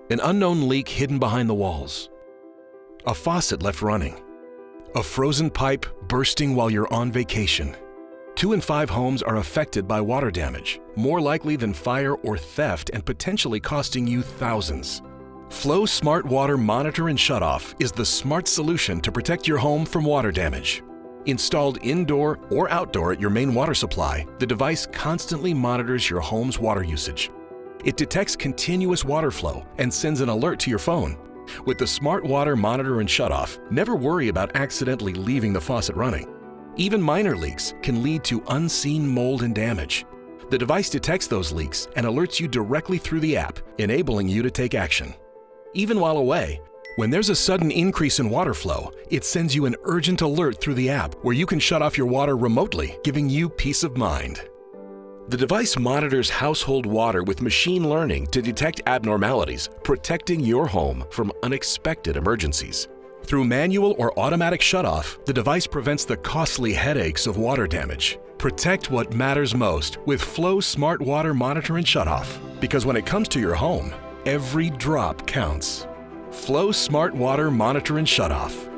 an unknown leak hidden behind the walls, a faucet left running, a frozen pipe bursting while you're on vacation. 2 in 5 homes are affected by water damage, more likely than fire or theft and potentially costing you thousands. FLO Smart Water Monitor and Shutoff is the smart solution to protect your home from water damage. Installed indoor or outdoor at your main water supply, the device constantly monitors your home's water usage. It detects continuous water flow and sends an alert to your phone. With the Smart Water Monitor and Shutoff, never worry about accidentally leaving the faucet running. Even minor leaks can lead to unseen mold and damage. The device detects those leaks and alerts you directly through the app, enabling you to take action. Even while away, when there's a sudden increase in water flow, it sends you an urgent alert through the app where you can shut off your water remotely, giving you peace of mind. The device monitors household water with machine learning to detect abnormalities, protecting your home from unexpected emergencies. Through manual or automatic shutoff, the device prevents the costly headaches of water damage. Protect what matters most with FLO Smart Water Monitor and Shutoff, because when it comes to your home, every drop counts. FLO Smart Water Monitor and Shutoff.